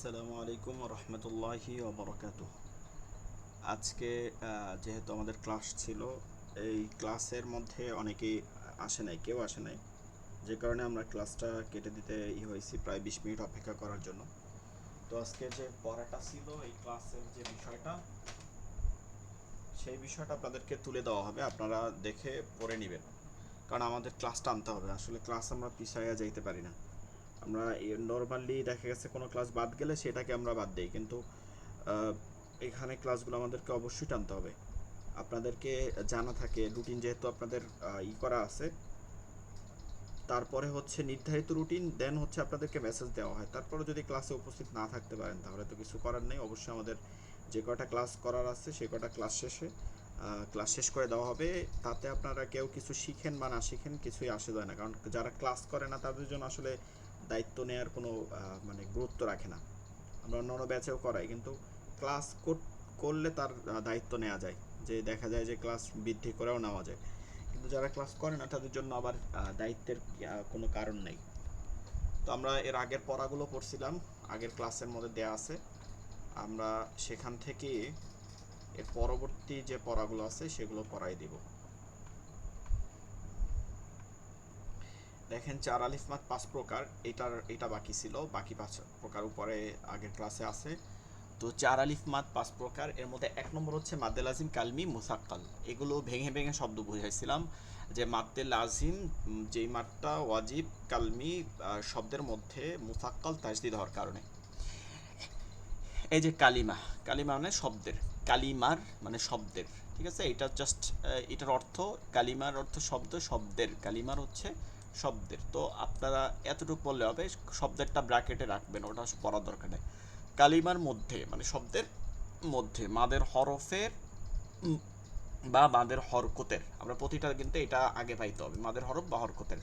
আসসালামু আলাইকুম রহমতুল্লাহি ওবরাকাতুহ। আজকে যেহেতু আমাদের ক্লাস ছিল, এই ক্লাসের মধ্যে অনেকেই আসে নাই, কেউ আসে নাই, যে কারণে আমরা ক্লাসটা কেটে দিতে হয়েছি প্রায় 20 মিনিট অপেক্ষা করার জন্য। তো আজকে যে পড়াটা ছিল, এই ক্লাসের যে বিষয়টা, সেই বিষয়টা আপনাদেরকে তুলে দেওয়া হবে, আপনারা দেখে পড়ে নেবেন। কারণ আমাদের ক্লাসটা আনতে হবে, আসলে ক্লাস আমরা পিছাইয়া যাইতে পারি না। আমরা নর্মালি দেখা গেছে কোনো ক্লাস বাদ গেলে সেটাকে আমরা বাদ দিই, কিন্তু আহ, এখানে ক্লাসগুলো আমাদেরকে অবশ্যই টানতে হবে। আপনাদেরকে জানা থাকে রুটিন, যেহেতু আপনাদের করা আছে, তারপরে হচ্ছে নির্ধারিত রুটিন, দেন হচ্ছে আপনাদেরকে মেসেজ দেওয়া হয়। তারপরে যদি ক্লাসে উপস্থিত না থাকতে পারেন তাহলে তো কিছু করার নেই। অবশ্যই আমাদের যে কটা ক্লাস করার আছে সে কটা ক্লাস শেষে ক্লাস শেষ করে দেওয়া হবে। তাতে আপনারা কেউ কিছু শিখেন বা না শিখেন কিছুই আসে যায় না, কারণ যারা ক্লাস করে না তাদের জন্য আসলে দায়িত্ব নেওয়ার কোনো মানে গুরুত্ব রাখে না। আমরা অন্যান্য ব্যাচেও করাই, কিন্তু ক্লাস করলে তার দায়িত্ব নেওয়া যায়, যে দেখা যায় যে ক্লাস বৃদ্ধি করেও নেওয়া যায়। কিন্তু যারা ক্লাস করে না তাদের জন্য আবার দায়িত্বের কোনো কারণ নেই। তো আমরা এর আগের পড়াগুলো পড়ছিলাম, আগের ক্লাসের মধ্যে দেয়া আছে। আমরা সেখান থেকে এর পরবর্তী যে পড়াগুলো আছে সেগুলো পড়াই দিব। দেখেন, চার আলিফ মাদ 5 প্রকার, এটা বাকি ছিল, বাকি 5 প্রকার উপরে আগের ক্লাসে আছে। তো চার আলিফ মাদ 5 প্রকার, এর মধ্যে 1 নম্বর হচ্ছে মাদ্দে লাজিম, কালমি, মুসাক্কাল। এগুলো ভেঙে ভেঙে শব্দ বুঝাইছিলাম, যে মাদ্দে লাজিম যেই মাদটা ওয়াজিব, কালমি শব্দের মধ্যে, মুসাক্কাল তাজদিদ হওয়ার কারণে। এই যে কালিমা, কালিমা মানে শব্দের, কালিমার মানে শব্দের, ঠিক আছে? এটা জাস্ট এটার অর্থ, কালিমার অর্থ শব্দ, শব্দের, কালিমার হচ্ছে শব্দের। তো আপনারা এতটুকু বললে হবে, শব্দেরটা ব্র্যাকেটে রাখবেন, ওটা পড়ার দরকার নেই। কালিমার মধ্যে মানে শব্দের মধ্যে, মাদের হরফের বা মাদের হরকতের, আমরা প্রতিটা কিন্তু এটা আগে পাইতে হবে, মাদের হরফ বা হরকতের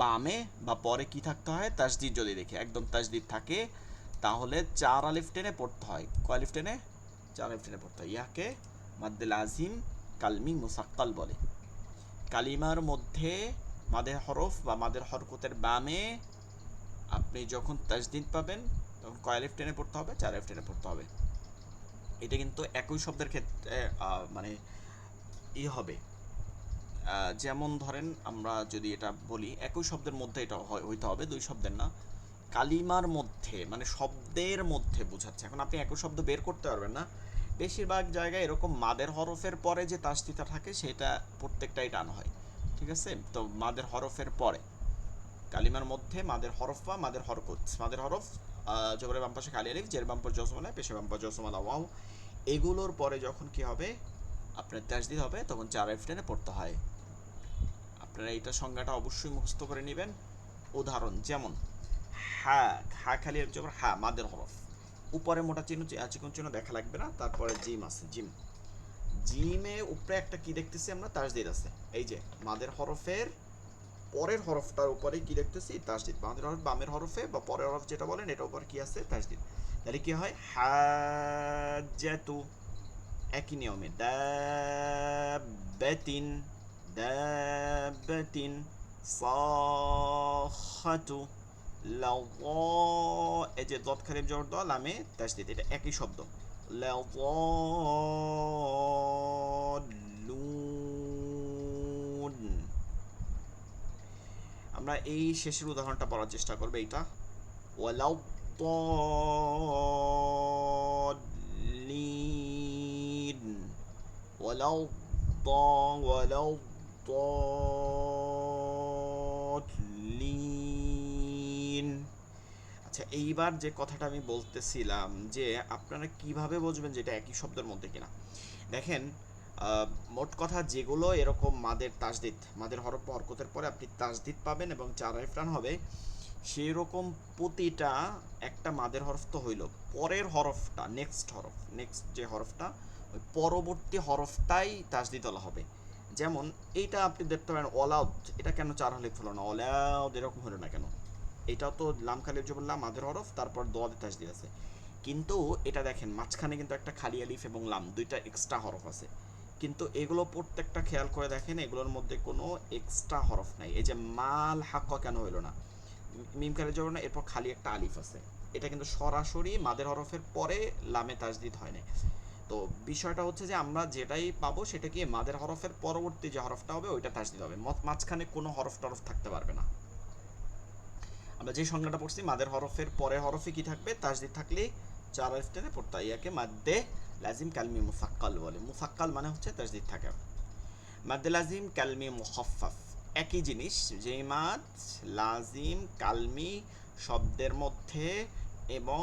বামে বা পরে কি থাকতে হয়, তাসদিদ। যদি দেখি একদম তাসদিদ থাকে তাহলে 4 আলিফ টেনে পড়তে হয়। কয় আলিফ টেনে? 4 আলিফ টেনে পড়তে হয়। ইয়াকে মাদ্দে লাজিম কালমি মুসাক্কাল বলে। কালিমার মধ্যে মাদের হরফ বা মাদের হরকতের বামে আপনি যখন তাসদিদ পাবেন তখন কয় আলিফ টেনে পড়তে হবে? 4 আলিফ টেনে পড়তে হবে। এটা কিন্তু একই শব্দের ক্ষেত্রে মানে হবে। যেমন ধরেন, আমরা যদি এটা বলি, একই শব্দের মধ্যে এটা হইতে হবে, দুই শব্দের না। কালিমার মধ্যে মানে শব্দের মধ্যে বোঝাচ্ছে। এখন আপনি একই শব্দ বের করতে পারবেন না, বেশিরভাগ জায়গায় এরকম মাদের হরফের পরে যে তাসদিদটা থাকে সেটা প্রত্যেকটাই টান হয়, ঠিক আছে? তো মাদের হরফের পরে, কালিমার মধ্যে মাদের হরফ বা মাদের হরকত, মাদের হরফ জবরের বাম পাশে খালি আলিফ, জের বাম পাশে জজমালা, পেশে বাম পাশে জজমালা ওয়াও, এগুলোর পরে যখন কি হবে, আপনার তাসদিদ হবে, তখন 4 আলিফ টেনে পড়তে হয়। আপনারা এইটা সংজ্ঞাটা অবশ্যই মুখস্থ করে নেবেন। উদাহরণ যেমন হা, হা খালি জবর হা, মাদের হরফ, উপরে মোটা চিহ্ন, চিকন চিহ্ন দেখা লাগবে না, তারপরে জিম আছে, জিম, জিমে উপরে একটা কি দেখতেছি আমরা? তাসদিদ আছে। এই যে মাদের হরফের পরের হরফটার উপরে কি দেখতেছি? তাসদিদ। মাদের হরফ বামের হরফে বা পরের হরফ যেটা বলেন এটার উপর কি আছে? তাসদিদ। তাহলে কি হয়? হাজ্জাতু, একই নিয়মে দাব্বাতিন, দাব্বাতিন, সাখাতু, লাযা, এই যে দত খালিফ জবর দ, লামে তাসদিদ, এটা একই শব্দ। লাযাল্লুন। আমরা এই শেষের উদাহরণটা পড়ার চেষ্টা করব, এইটা ওয়ালাউ ضالين ওয়ালাউ ওয়ালাউ ضالين। আচ্ছা, এইবার যে কথাটা আমি বলতেছিলাম, যে আপনারা কিভাবে বুঝবেন যে এটা একই শব্দের মধ্যে কিনা? দেখেন, মোট কথা যেগুলো এরকম মাদের তাসদিদ, মাদের হরফ হরকতের পরে আপনি তাসদিদ পাবেন এবং 4 আলিফ টান হবে, সেই রকম প্রতিটা একটা মাদের হরফ তো হইল, পরের হরফটা, নেক্সট হরফ, নেক্সট যে হরফটা, ওই পরবর্তী হরফটাই তাসদিদ বলা হবে। যেমন এইটা আপনি দেখতে পারেন অলাউদ, এটা কেন 4 আলিফ হলো না? অলাউদ এরকম হলো না কেন? এটাও তো লাম খালিফ জবরলাম মাদের হরফ, তারপর দোয়াদে তাসদিদ আছে। কিন্তু এটা দেখেন মাঝখানে কিন্তু একটা খালি আলিফ এবং লাম, দুইটা এক্সট্রা হরফ আছে। কিন্তু এগুলো প্রত্যেকটা খেয়াল করে দেখেন, এগুলোর মধ্যে কোনো এক্সট্রা হরফ নাই। এই যে মাল হাক্কা কেন হইল না? মিম খালি জবর না, এরপর খালি একটা আলিফ আছে। এটা কিন্তু সরাসরি মাদের হরফের পরে লামে তাসদিদ হয় না। তো বিষয়টা হচ্ছে যে আমরা যেটাই পাবো সেটা কি মাদের হরফের পরবর্তী যে হরফটা হবে ওইটা তাসদিদ হবে, মাঝখানে কোনো হরফ টরফ থাকতে পারবে না। আমরা যে সংজ্ঞাটা পড়ছি মাদের হরফের পরে হরফে কি থাকবে, তাসদিদ থাকলেই চার আলিফ টেনে পড়তে হয়। ইয়াকে মাদ্দে লাজিম কালমি মুসাক্কাল বলে। মুসাক্কাল মানে হচ্ছে তাসদিদ থাকে। মাদ্দে লাজিম কালমি মুখাফফাফ একই জিনিস, যেই মাদ লাজিম কালমি শব্দের মধ্যে এবং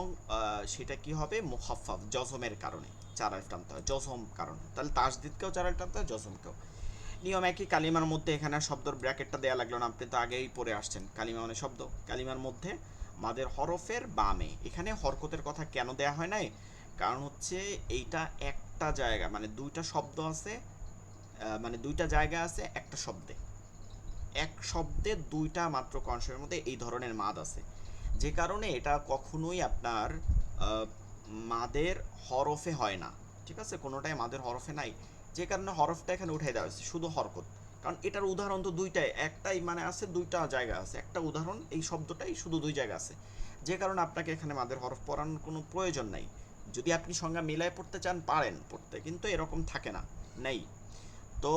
সেটা কি হবে মুখাফফাফ জজমের কারণে চার আলিফ টানতে হয়, জজম কারণে। তাহলে তাসদিদকেও চার আলিফ টানতে হয়, জজমকেও। নিয়ম একই, কালিমার মধ্যে এখানে শব্দের ব্র্যাকেটটা দেওয়া লাগলো না, আপনি তো আগেই পড়ে আসছেন। কালিমা মানে শব্দ, কালিমার মধ্যে মাদের হরফের বামে। এখানে হরকতের কথা কেন দেয়া হয় নাই, কারণ হচ্ছে এইটা একটা জায়গা, মানে দুইটা শব্দ আছে, মানে দুইটা জায়গা আছে একটা শব্দে, এক শব্দে দুইটা মাত্র কনসোনেন্টের মধ্যে এই ধরনের মাদ আছে, যে কারণে এটা কখনোই আপনার মাদের হরফে হয় না। ঠিক আছে, কোনোটাই মাদের হরফে নাই, যে কারণে হরফটা এখানে উঠাই দেওয়া হয়েছে, শুধু হরকত। কারণ এটার উদাহরণ তো দুইটাই, একটাই মানে আছে, দুইটা জায়গা আছে, একটা উদাহরণ এই শব্দটাই শুধু দুই জায়গা আছে, যে কারণে আপনাকে এখানে মাদের হরফ পড়ানোর কোনো প্রয়োজন নাই। যদি আপনি সংজ্ঞা মিলায় পড়তে চান পারেন পড়তে, কিন্তু এরকম থাকে না, নেই। তো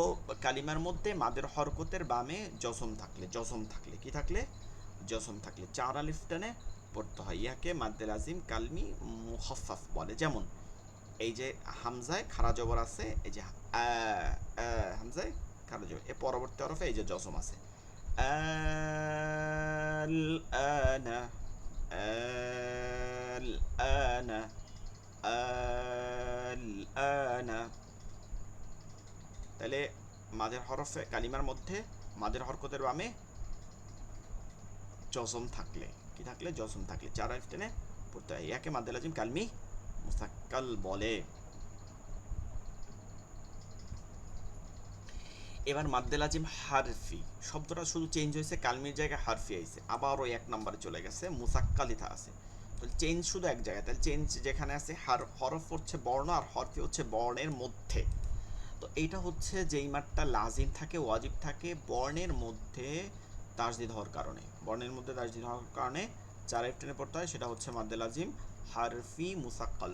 কালিমার মধ্যে মাদের হরকতের বামে জজম থাকলে কি থাকলে, জজম থাকলে চার আলিফ টেনে পড়তে হয়। ইয়াকে মাদ্দে লাজিম কালমি মুখাফফাফ বলে। যেমন এই যে হামজায় খারা জবর আছে, এই যে হামজায় খারা জবর, এর পরবর্তী হরফে এই যে জজম আছে, আল আনা, আল আনা, আল আনা। তাহলে মাদের হরফে কালিমার মধ্যে মাদের হরকতের বামে জজম থাকলে কি থাকলে, জজম থাকলে চার আলিফ টেনে পড়তে হয়। ইয়াকে মাদ্দে লাজিম কালমি মুসাক্কাল বলে। এবার মাদ্দে লাজিম হারফি শব্দটা শুধু চেঞ্জ হয়েছে, কালমির জায়গায় হারফি আইছে, আবার ওই এক নম্বরে চলে গেছে, মুসাক্কালিতা আছে। তো চেঞ্জ শুধু এক জায়গায়, তাহলে চেঞ্জ যেখানে আছে হরফ হচ্ছে বর্ণ আর হরফি হচ্ছে বর্ণের মধ্যে। তো এইটা হচ্ছে যেই মাঠটা লাজিম থাকে ওয়াজিব থাকে বর্ণের মধ্যে তাসদিদ হওয়ার কারণে, বর্ণের মধ্যে তাসদিদ হওয়ার কারণে চার আলিফ টেনে পড়তে হয়, সেটা হচ্ছে মাদ্দে লাজিম হারফি মুসাক্কাল।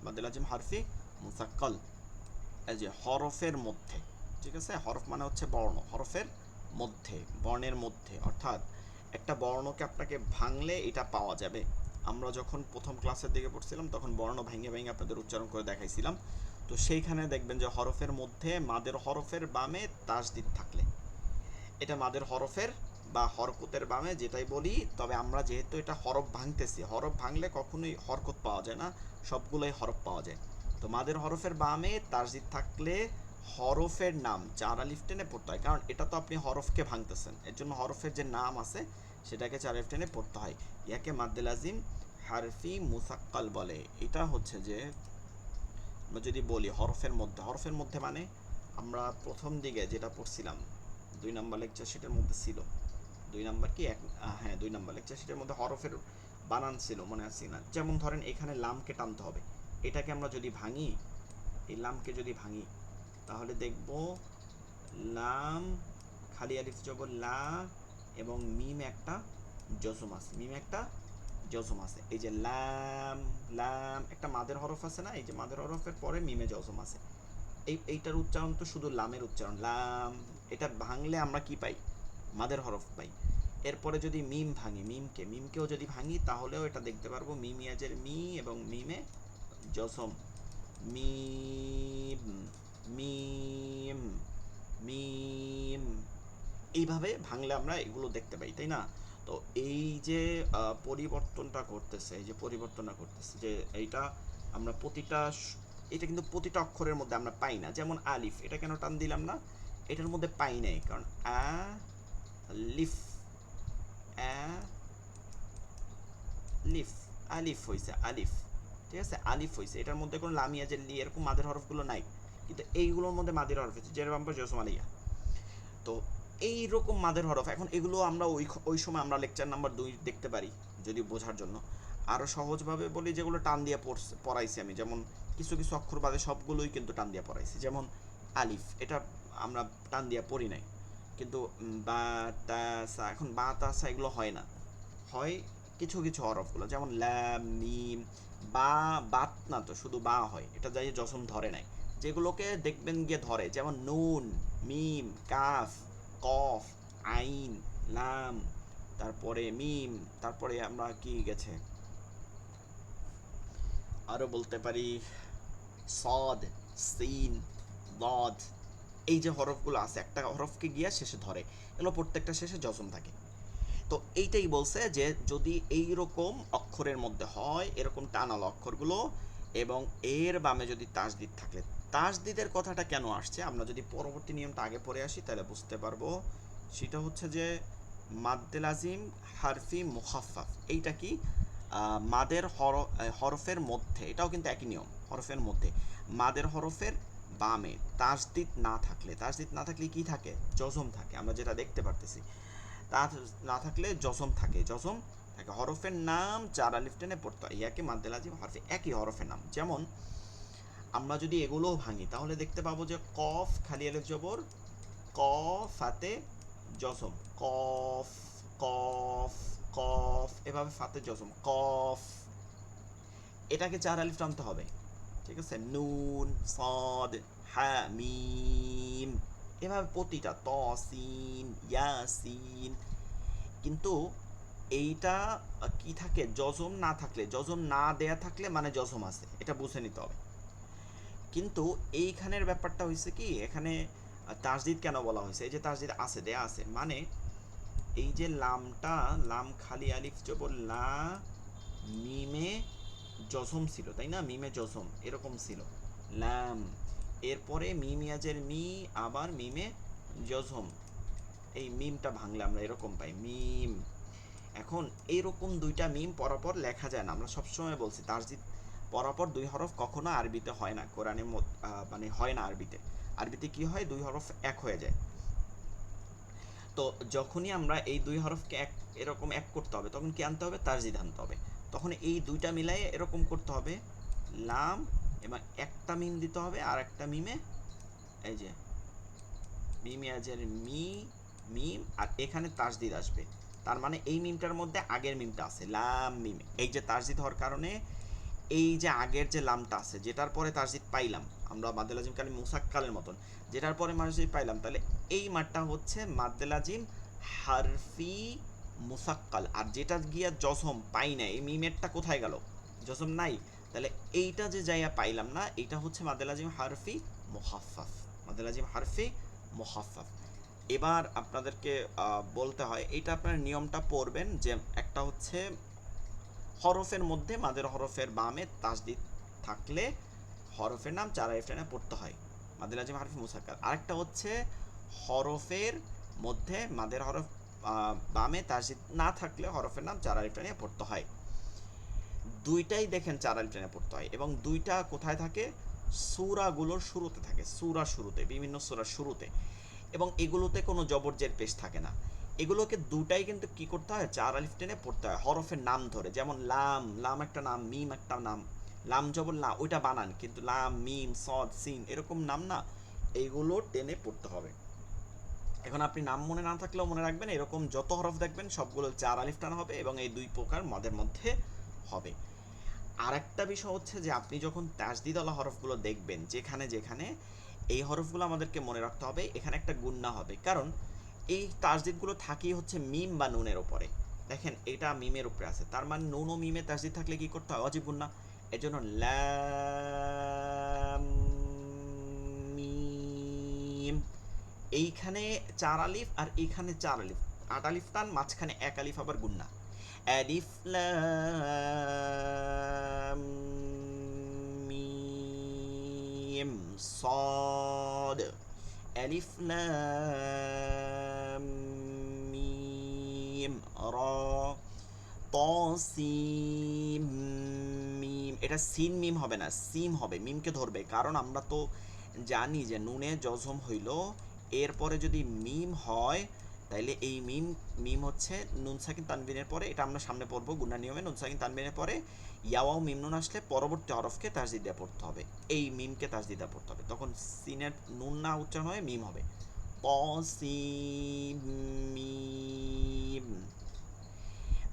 মাদ্দে লাজিম হারফি মুসাক্কাল, এই যে হরফের মধ্যে। ঠিক আছে, হরফ মানে হচ্ছে বর্ণ, হরফের মধ্যে, বর্ণের মধ্যে, অর্থাৎ একটা বর্ণকে আপনাকে ভাঙলে এটা পাওয়া যাবে। আমরা যখন প্রথম ক্লাসের দিকে পড়ছিলাম তখন বর্ণ ভেঙে ভেঙে আপনাদের উচ্চারণ করে দেখাইছিলাম। তো সেইখানে দেখবেন যে হরফের মধ্যে মাদের হরফের বামে তাসদিদ থাকলে এটা মাদের হরফের বা হরকতের বামে যেটাই বলি, তবে আমরা যেহেতু এটা হরফ ভাঙতেছি, হরফ ভাঙলে কখনোই হরকত পাওয়া যায় না, সবগুলোই হরফ পাওয়া যায়। তো মাদের হরফের বামে তাসদিদ থাকলে হরফের নাম চার আলিফ টেনে পড়তে হয়, কারণ এটা তো আপনি হরফকে ভাঙতেছেন, এর জন্য হরফের যে নাম আছে সেটাকে চার আলিফ টেনে পড়তে হয়। ইয়াকে মাদ্দে লাজিম হারফি মুসাক্কাল বলে। এটা হচ্ছে যে আমরা যদি বলি হরফের মধ্যে মানে আমরা প্রথম দিকে যেটা পড়ছিলাম 2 নাম্বার লেকচার সেটার মধ্যে ছিল, 2 নাম্বার কি এক, হ্যাঁ 2 নাম্বার লেকচার সেটার মধ্যে হরফের বানান ছিল, মনে আছে না? যেমন ধরেন এখানে লামকে টানতে হবে, এটাকে আমরা যদি ভাঙি, এই লামকে যদি ভাঙি তাহলে দেখব লাম খালি আলিফ জবর লা এবং মিম একটা জজম আছে, এই যে লাম, লাম একটা মাদের হরফ আছে না, এই যে মাদের হরফের পরে মিমে জজম আছে, এইটার উচ্চারণ তো শুধু লামের উচ্চারণ লাম। এটা ভাঙলে আমরা কি পাই, মাদের হরফ পাই। এরপরে যদি মিম ভাঙি, মিমকেও যদি ভাঙি তাহলেও এটা দেখতে পারবো, মিমিয়াজের মি এবং মিমে জজম, মিম মিম মিম, এইভাবে ভাঙলে আমরা এগুলো দেখতে পাই, তাই না? তো এই যে পরিবর্তনটা করতেছে যে এইটা আমরা এটা কিন্তু প্রতিটা অক্ষরের মধ্যে আমরা পাই না। যেমন আলিফ, এটা কেন টান দিলাম না, এটার মধ্যে পাই নাই, কারণ লিফ, লিফ, আলিফ হইছে, আলিফ। ঠিক আছে, আলিফ হইছে, এটার মধ্যে কোনো লামিয়া যে লি এরকম মাদের হরফগুলো নাই, কিন্তু এইগুলোর মধ্যে মাদের হরফ হচ্ছে, যেরকম জসমালিয়া। তো এইরকম মাদের হরফ, এখন এগুলো আমরা ওই সময় আমরা লেকচার নাম্বার 2 দেখতে পারি যদি বোঝার জন্য। আরও সহজভাবে বলি, যেগুলো টান দিয়ে পড়াইছি আমি, যেমন কিছু কিছু অক্ষর বাদে সবগুলোই কিন্তু টান দিয়ে পড়াইছি। যেমন আলিফ, এটা আমরা টান দিয়ে পড়ি নাই, কিন্তু বা তা সা, এখন বা তা সা এগুলো হয় না, হয় কিছু কিছু হরফগুলো, যেমন ল্যাম মিম, বা বাত না, তো শুধু বা হয়, এটা যাই জসম ধরে নাই। যেগুলোকে দেখবেন গিয়ে ধরে, যেমন নুন, মিম, কাফ, কফ, আইন, লাম, তারপরে মিম, তারপরে আমরা কি গেছে আরো বলতে পারি সদ, সিন, দদ। এই যে হরফগুলো আছে, একটা হরফকে গিয়া শেষে ধরে, এগুলো প্রত্যেকটা শেষে জজম থাকে। তো এইটাই বলছে যে যদি এই রকম অক্ষরের মধ্যে হয়, এরকম টানালো অক্ষরগুলো, এবং এর বামে যদি তাসদিদ থাকলে, তাসদিদের কথাটা কেন আসছে আমরা যদি পরবর্তী নিয়মটা আগে পড়ে আসি তাহলে বুঝতে পারবো। সেটা হচ্ছে যে মাদ্দে লাজিম হারফি মুখাফফাফ, এইটা কি মাদের হরফের মধ্যে, এটাও কিন্তু একই নিয়ম, হরফের মধ্যে মাদের হরফের বামে তাসদিদ না থাকলে, তাসদিদ না থাকলে কি থাকে, জজম থাকে, আমরা যেটা দেখতে পারতেছি। তা না থাকলে জজম থাকে, জজম থাকে। হরফের নাম চার আলিফ টেনে পড়তে হয়, ইয়াকে মাদ্দে লাজিম হরফে, একই হরফের নাম। যেমন আমরা যদি এগুলোও ভাঙি তাহলে দেখতে পাবো যে কফ খালি আলিফ জবর, ক ফাতে জজম, কফ, কফ, কফ, এভাবে ফাতে জজম, কফ, এটাকে চার আলিফ টানতে হবে, ঠিক আছে। নুন, সদ, হা, মিম, এভাবে প্রতিটা, তসিন, ইয়াসিন। কিন্তু এইটা কি থাকে, জজম না থাকলে, জজম না দেয়া থাকলে মানে জজম আছে, এটা বুঝে নিতে হবে। কিন্তু এইখানের ব্যাপারটা হয়েছে কি, এখানে তাসদিদ কেন বলা হয়েছে, এই যে তাসদিদ আছে, দেয়া আছে, মানে এই যে লামটা, লাম খালি আলিফ জবর লা, মিমে জজম ছিল, তাই না, মিমে জজম এরকম ছিল, লাম, এরপরে মিম ইয়াজের মি, আবার মিমে জজম, এই মিমটা ভাঙলে আমরা এরকম পাই মিম। এখন এইরকম দুইটা মিম পরপর লেখা যায় না, আমরা সবসময় বলছি তাসদিদ পরপর দুই হরফ কখনো আরবিতে হয় না, কোরআনে মানে হয় না আরবিতে। আরবিতে কি হয়, দুই হরফ এক হয়ে যায়। তো যখনই আমরা এই দুই হরফকে এক, এরকম এক করতে হবে, তখন কি আনতে হবে, তাসদিদ আনতে হবে। তখন এই দুইটা মিলাই এরকম করতে হবে, লাম, এবং একটা মিম দিতে হবে, আর একটা মিমে এই যে মিম ইয়াজের মি, মিম, আর এখানে তাসদিদ আসবে। তার মানে এই মিমটার মধ্যে আগের মিমটা আছে, লাম মিম, এই যে তাসদিদ হওয়ার কারণে এই যে আগের যে লামটা আছে, যেটার পরে তাসদিদ পাইলাম আমরা মাদ্দে লাজিম কালি মুসাক্কালের মতন, যেটার পরে তাসদিদ পাইলাম, তাহলে এই মাঠটা হচ্ছে মাদ্দে লাজিম হারফি মুসাক্কাল। আর যেটা গিয়া জজম পাই না, এই মিমেরটা কোথায় গেল, জজম নাই, তাহলে এইটা যে যাইয়া পাইলাম না, এইটা হচ্ছে মাদ্দে লাজিম হারফি মুখাফফাফ, মাদ্দে লাজিম হারফি মুখাফফাফ। এবার আপনাদেরকে বলতে হয়, এইটা আপনার নিয়মটা পড়বেন, যে একটা হচ্ছে হরফের মধ্যে মাদের হরফের বামে তাসদিদ থাকলে হরফের নাম চার আলিফ টেনে পড়তে হয়, মাদের লাজিম হারফি মুসাক্কার। আরেকটা হচ্ছে হরফের মধ্যে মাদের হরফ বামে তাসদিদ না থাকলে হরফের নাম চার আলিফ টেনে পড়তে হয়। দুইটাই দেখেন চার আলিফ টেনে পড়তে হয়, এবং দুইটা কোথায় থাকে, সূরাগুলোর শুরুতে থাকে, সূরা শুরুতে, বিভিন্ন সূরার শুরুতে, এবং এগুলোতে কোনো জবরজের পেশ থাকে না। এগুলোকে দুটাই কিন্তু কি করতে হয়, চার আলিফ টেনে পড়তে হয় হরফের নাম ধরে। যেমন লাম, লাম একটা নাম, মিম একটা নাম, লাম জবর লা ওইটা বানান, কিন্তু লাম, মিম, সদ, সিন এরকম নাম না, এইগুলো টেনে পড়তে হবে। এখন আপনি নাম মনে না থাকলেও মনে রাখবেন, এরকম যত হরফ দেখবেন সবগুলো চার আলিফ টানা হবে, এবং এই দুই প্রকার মদের মধ্যে হবে। আরেকটা বিষয় হচ্ছে যে আপনি যখন তাসদিদওয়ালা হরফগুলো দেখবেন, যেখানে যেখানে এই হরফগুলো আমাদেরকে মনে রাখতে হবে, এখানে একটা গুণনা হবে, কারণ এই তাসদিদগুলো থাকেই হচ্ছে মিম বা নুনের ওপরে। দেখেন এটা মিমের উপরে আছে, তার মানে নুন ও মিমে তাসদিদ থাকলে কি করতে হয়, অজীব গুণনা। এর জন্য লাম মিম, এইখানে চার আলিফ আর এইখানে চার আলিফ, আট আলিফ টান, মাঝখানে এক আলিফ আবার গুণনা, আলিফ লাম মিম صاد, আলিফ লাম মিম রা, তসিম মিম, এটা সিন মিম হবে না, সিম হবে, মিমকে ধরবে, কারণ আমরা তো জানি যে নুনে জজম হইল, এরপরে যদি মিম হয় তাইলে এই মিম, মিম হচ্ছে নুন সাকিন তানবিনের পরে, এটা আমরা সামনে পড়বো গুণা নিয়মে, নুন সাকিন তানবিনের পরে ইয়াওয়াও মিম নুন আসলে পরবর্তী হরফকে তাসদিদ দিয়ে পড়তে হবে, এই মিমকে তাসদিদ দিয়ে পড়তে হবে, তখন সিনের নুন না উচ্চারণ হয়ে মিম হবে, ত সিম মিম,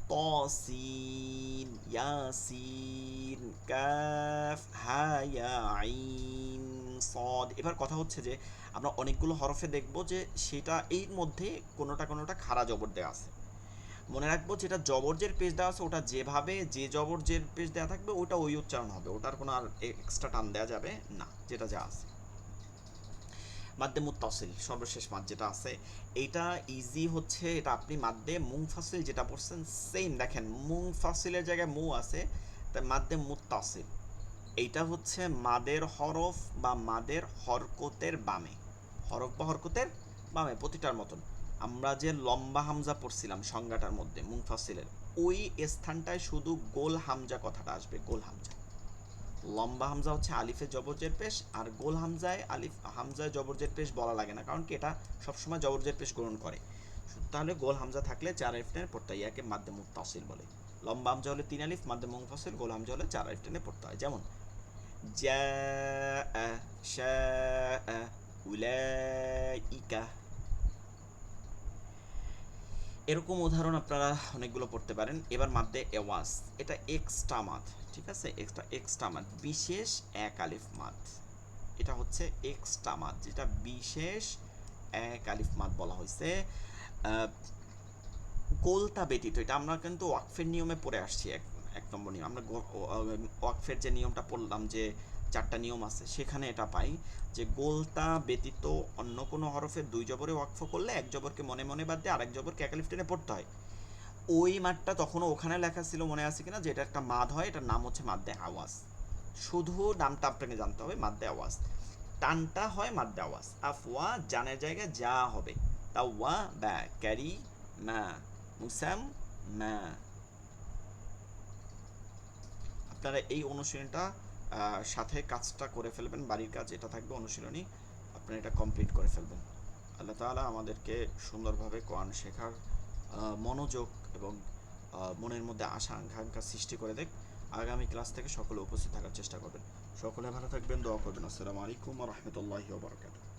ত তসিন ইয়াসিন কাফ হা ইয়া আইন সদ। এবার কথা হচ্ছে যে আমরা অনেকগুলো হরফে দেখব যে সেটা এর মধ্যে কোনোটা কোনোটা খাড়া জবর দেওয়া আছে। মনে রাখবো যেটা জবরজের পেজ দেওয়া আছে ওটা যেভাবে যে জবরজের পেজ দেওয়া থাকবে ওটা ওই উচ্চারণ হবে, ওটার কোনো আর এক্সট্রা টান দেওয়া যাবে না, যেটা যা আছে। মাদ্দে মুত্তাসিল সর্বশেষ মাদ যেটা আছে এইটা ইজি হচ্ছে, এটা আপনি মাদ্দে মুনফাসিল যেটা পড়ছেন সেম দেখেন মুনফাসিলের জায়গায় মু আছে, তাই মাদ্দে মুত্তাসিল এইটা হচ্ছে মাদের হরফ বা মাদের হরকতের বামে, হরফ বা হরকতের বামে প্রতিটার মতন। আমরা যে লম্বা হামজা পড়ছিলাম সংজ্ঞাটার মধ্যে মুনফাসিলের ওই স্থানটায় শুধু গোল হামজা কথাটা আসবে, গোল হামজা। লম্বা হামজা হচ্ছে আলিফে জবরজের পেশ, আর গোল হামজায় আলিফ হামজায় জবরজের পেশ বলা লাগে না, কারণ কি এটা সবসময় জবরজের পেশ গ্রহণ করে। তাহলে গোল হামজা থাকলে 4 আলিফ টেনে পড়তে হয়, ইয়াকে মাদ্দে মুত্তাসিল বলে। লম্বা হামজা হলে 3 আলিফ, মাদ্দে মুনফাসিল, গোল হামজা হলে 4 আলিফ টেনে পড়তে হয়। যেমন জাআ শাআ উলাইকা, এরকম উদাহরণ আপনারা অনেকগুলো পড়তে পারেন। এবার মাদ্দে এওয়াজ, এটা এক্সট্রা মাদ, ঠিক আছে, এক্সট্রা মাদ, বিশেষ এক আলিফ মাদ। এটা হচ্ছে এক্সট্রা মাদ, যেটা বিশেষ এক আলিফ মাদ বলা হয়েছে। গোলতা ব্যতীত, এটা আমরা কিন্তু ওয়াকফের নিয়মে পড়ে আসছি, এক নম্বর নিয়ম আমরা ওয়াকফের যে নিয়মটা পড়লাম যে 4টা নিয়ম আছে সেখানে এটা পাই যে গোলতা ব্যতীত অন্য কোনো হরফে 2 জবরে ওয়াকফ করলে এক জবরকে মনে মনে বাদ দিয়ে আরেক জবরকে এক আলিফ টেনে পড়তে হয়। ওই মাদটা তখনও ওখানে লেখা ছিল, মনে আছে কিনা, যে এটা একটা মাদ হয়, এটার নাম হচ্ছে মাদ্দে আওয়াজ। শুধু নামটা আপনাকে জানতে হবে, মাদ্দে আওয়াজ। টানটা হয় মাদ্দে আওয়াজ, আফওয়া জানের জায়গায় যা হবে, তাওয়া বা ক্যারি মা মুসাম মা। আপনারা এই অনুশীলনটা সাথে কাজটা করে ফেলবেন, বাড়ির কাজ এটা থাকবে অনুশীলনী, আপনারা এটা কমপ্লিট করে ফেলবেন। আল্লাহ তাআলা আমাদেরকে সুন্দরভাবে কোরআন শেখার মনোযোগ এবং মনের মধ্যে আশা আকাঙ্ক্ষা সৃষ্টি করে দেখ। আগামী ক্লাস থেকে সকলে উপস্থিত থাকার চেষ্টা করবেন। সকলে ভালো থাকবেন, দোয়া করবেন। আসসালামু আলাইকুম ওয়া রাহমাতুল্লাহি ওয়া বারাকাতুহু।